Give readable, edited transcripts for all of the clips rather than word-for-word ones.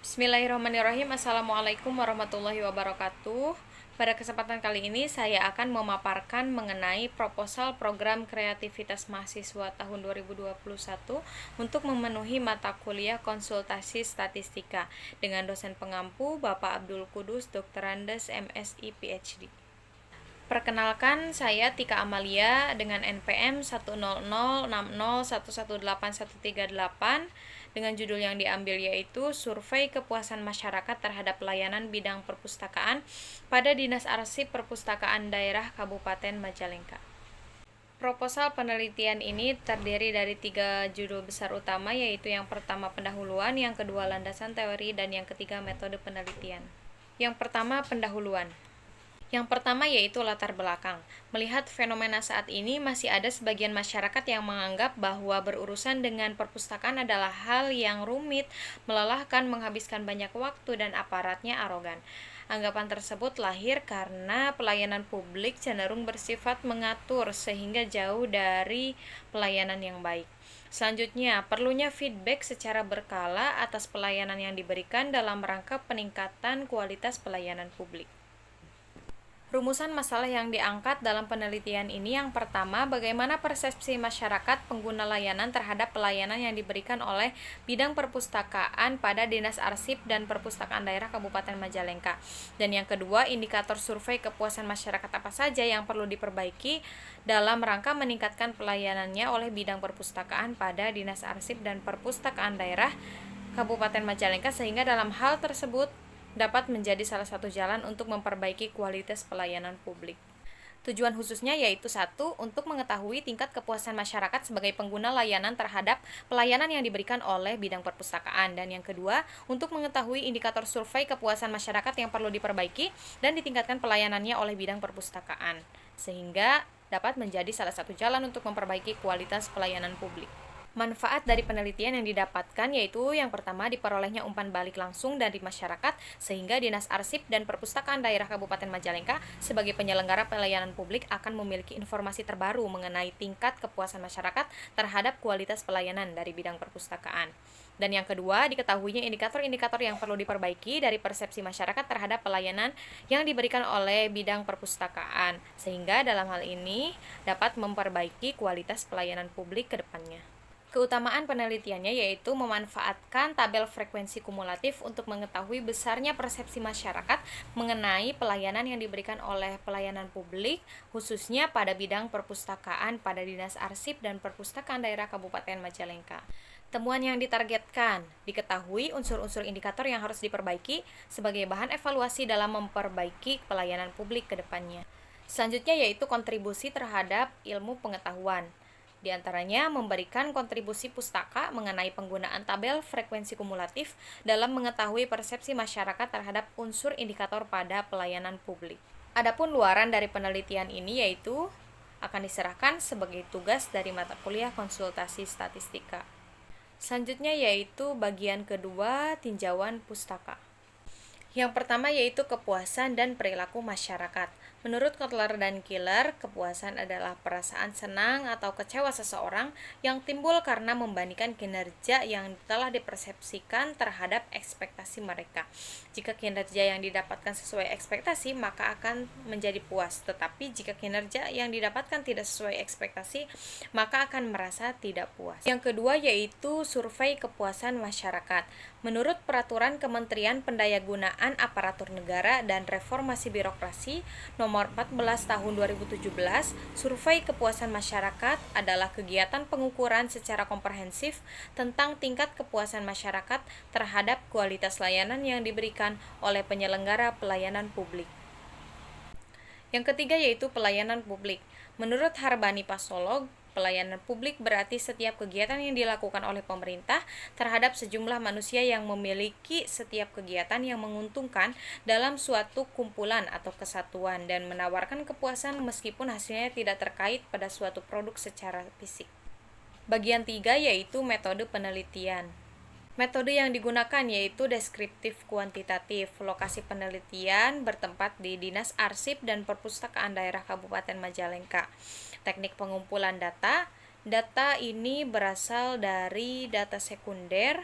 Bismillahirrahmanirrahim. Assalamualaikum warahmatullahi wabarakatuh. Pada kesempatan kali ini saya akan memaparkan mengenai proposal program kreativitas mahasiswa tahun 2021 untuk memenuhi mata kuliah konsultasi statistika dengan dosen pengampu Bapak Abdul Kudus Dr. Andes MSI PhD. Perkenalkan, saya Tika Amalia dengan NPM 1006011181138 dengan judul yang diambil yaitu Survei Kepuasan Masyarakat Terhadap Pelayanan Bidang Perpustakaan pada Dinas Arsip Perpustakaan Daerah Kabupaten Majalengka. Proposal penelitian ini terdiri dari 3 judul besar utama, yaitu yang pertama pendahuluan, yang kedua landasan teori, dan yang ketiga metode penelitian. Yang pertama pendahuluan. Yang pertama yaitu latar belakang. Melihat fenomena saat ini, masih ada sebagian masyarakat yang menganggap bahwa berurusan dengan perpustakaan adalah hal yang rumit, melelahkan, menghabiskan banyak waktu, dan aparatnya arogan. Anggapan tersebut lahir karena pelayanan publik cenderung bersifat mengatur sehingga jauh dari pelayanan yang baik. Selanjutnya, perlunya feedback secara berkala atas pelayanan yang diberikan dalam rangka peningkatan kualitas pelayanan publik. Rumusan masalah yang diangkat dalam penelitian ini, yang pertama, bagaimana persepsi masyarakat pengguna layanan terhadap pelayanan yang diberikan oleh bidang perpustakaan pada Dinas Arsip dan Perpustakaan Daerah Kabupaten Majalengka. Dan yang kedua, indikator survei kepuasan masyarakat apa saja yang perlu diperbaiki dalam rangka meningkatkan pelayanannya oleh bidang perpustakaan pada Dinas Arsip dan Perpustakaan Daerah Kabupaten Majalengka, sehingga dalam hal tersebut dapat menjadi salah satu jalan untuk memperbaiki kualitas pelayanan publik. Tujuan khususnya yaitu 1. Untuk mengetahui tingkat kepuasan masyarakat sebagai pengguna layanan terhadap pelayanan yang diberikan oleh bidang perpustakaan, dan yang kedua, untuk mengetahui indikator survei kepuasan masyarakat yang perlu diperbaiki dan ditingkatkan pelayanannya oleh bidang perpustakaan, sehingga dapat menjadi salah satu jalan untuk memperbaiki kualitas pelayanan publik. Manfaat dari penelitian yang didapatkan yaitu yang pertama, diperolehnya umpan balik langsung dari masyarakat, sehingga Dinas Arsip dan Perpustakaan Daerah Kabupaten Majalengka sebagai penyelenggara pelayanan publik akan memiliki informasi terbaru mengenai tingkat kepuasan masyarakat terhadap kualitas pelayanan dari bidang perpustakaan. Dan yang kedua, diketahuinya indikator-indikator yang perlu diperbaiki dari persepsi masyarakat terhadap pelayanan yang diberikan oleh bidang perpustakaan, sehingga dalam hal ini dapat memperbaiki kualitas pelayanan publik ke depannya. Keutamaan penelitiannya yaitu memanfaatkan tabel frekuensi kumulatif untuk mengetahui besarnya persepsi masyarakat mengenai pelayanan yang diberikan oleh pelayanan publik, khususnya pada bidang perpustakaan pada Dinas Arsip dan Perpustakaan Daerah Kabupaten Majalengka. Temuan yang ditargetkan, diketahui unsur-unsur indikator yang harus diperbaiki sebagai bahan evaluasi dalam memperbaiki pelayanan publik ke depannya. Selanjutnya yaitu kontribusi terhadap ilmu pengetahuan. Di antaranya memberikan kontribusi pustaka mengenai penggunaan tabel frekuensi kumulatif dalam mengetahui persepsi masyarakat terhadap unsur indikator pada pelayanan publik. Adapun luaran dari penelitian ini yaitu akan diserahkan sebagai tugas dari mata kuliah konsultasi statistika. Selanjutnya yaitu bagian kedua, tinjauan pustaka. Yang pertama yaitu kepuasan dan perilaku masyarakat. Menurut Kotler dan Killer, kepuasan adalah perasaan senang atau kecewa seseorang yang timbul karena membandingkan kinerja yang telah dipersepsikan terhadap ekspektasi mereka. Jika kinerja yang didapatkan sesuai ekspektasi, maka akan menjadi puas. Tetapi jika kinerja yang didapatkan tidak sesuai ekspektasi, maka akan merasa tidak puas. Yang kedua yaitu survei kepuasan masyarakat. Menurut Peraturan Kementerian Pendayagunaan Aparatur Negara dan Reformasi Birokrasi Nomor 14 Tahun 2017, survei kepuasan masyarakat adalah kegiatan pengukuran secara komprehensif tentang tingkat kepuasan masyarakat terhadap kualitas layanan yang diberikan oleh penyelenggara pelayanan publik. Yang ketiga yaitu pelayanan publik. Menurut Harbani Pasolog, pelayanan publik berarti setiap kegiatan yang dilakukan oleh pemerintah terhadap sejumlah manusia yang memiliki setiap kegiatan yang menguntungkan dalam suatu kumpulan atau kesatuan dan menawarkan kepuasan meskipun hasilnya tidak terkait pada suatu produk secara fisik. Bagian 3 yaitu metode penelitian. Metode yang digunakan yaitu deskriptif kuantitatif. Lokasi penelitian bertempat di Dinas Arsip dan Perpustakaan Daerah Kabupaten Majalengka. Teknik pengumpulan data. Data ini berasal dari data sekunder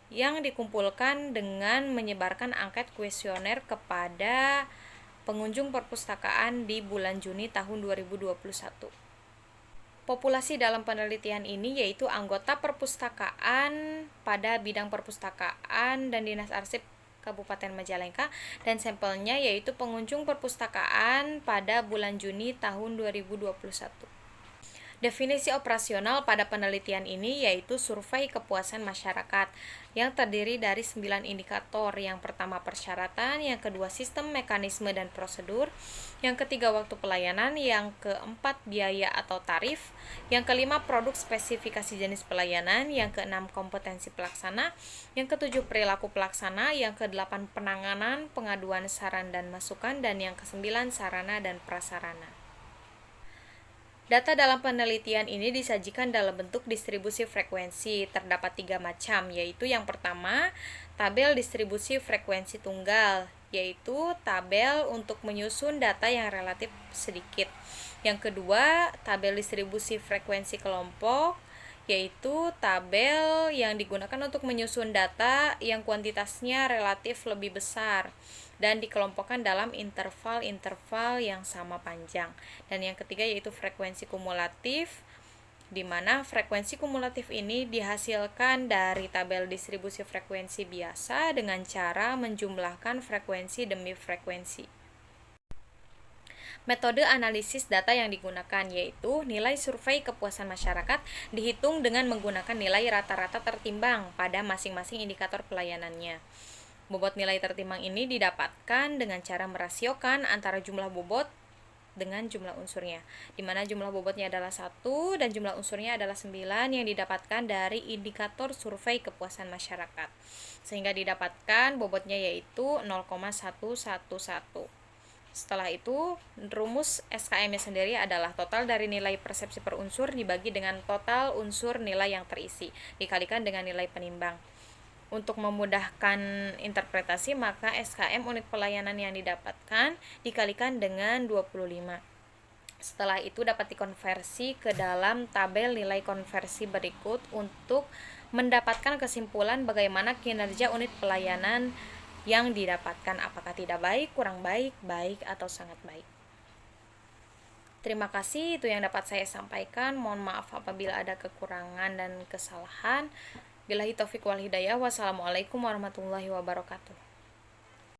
yang dikumpulkan dengan menyebarkan angket kuesioner kepada pengunjung perpustakaan di bulan Juni tahun 2021. Populasi dalam penelitian ini yaitu anggota perpustakaan pada bidang perpustakaan dan Dinas Arsip Kabupaten Majalengka, dan sampelnya yaitu pengunjung perpustakaan pada bulan Juni tahun 2021. Definisi operasional pada penelitian ini yaitu survei kepuasan masyarakat yang terdiri dari 9 indikator. Yang pertama persyaratan, yang kedua sistem, mekanisme, dan prosedur, yang ketiga waktu pelayanan, yang keempat biaya atau tarif, yang kelima produk spesifikasi jenis pelayanan, yang keenam kompetensi pelaksana, yang ketujuh perilaku pelaksana, yang kedelapan penanganan pengaduan saran dan masukan, dan yang kesembilan sarana dan prasarana. Data dalam penelitian ini disajikan dalam bentuk distribusi frekuensi. Terdapat 3 macam, yaitu yang pertama, tabel distribusi frekuensi tunggal, yaitu tabel untuk menyusun data yang relatif sedikit. Yang kedua, tabel distribusi frekuensi kelompok, yaitu tabel yang digunakan untuk menyusun data yang kuantitasnya relatif lebih besar dan dikelompokkan dalam interval-interval yang sama panjang. Dan yang ketiga yaitu frekuensi kumulatif, di mana frekuensi kumulatif ini dihasilkan dari tabel distribusi frekuensi biasa dengan cara menjumlahkan frekuensi demi frekuensi. Metode analisis data yang digunakan yaitu nilai survei kepuasan masyarakat dihitung dengan menggunakan nilai rata-rata tertimbang pada masing-masing indikator pelayanannya. Bobot nilai tertimbang ini didapatkan dengan cara merasiokan antara jumlah bobot dengan jumlah unsurnya, di mana jumlah bobotnya adalah 1 dan jumlah unsurnya adalah 9 yang didapatkan dari indikator survei kepuasan masyarakat, sehingga didapatkan bobotnya yaitu 0,111. Setelah itu, rumus SKM-nya sendiri adalah total dari nilai persepsi per unsur dibagi dengan total unsur nilai yang terisi, dikalikan dengan nilai penimbang. Untuk memudahkan interpretasi, maka SKM unit pelayanan yang didapatkan dikalikan dengan 25. Setelah itu dapat dikonversi ke dalam tabel nilai konversi berikut untuk mendapatkan kesimpulan bagaimana kinerja unit pelayanan yang didapatkan, apakah tidak baik, kurang baik, baik, atau sangat baik. Terima kasih, itu yang dapat saya sampaikan. Mohon maaf apabila ada kekurangan dan kesalahan. Billahi taufiq wal hidayah. Wassalamualaikum warahmatullahi wabarakatuh.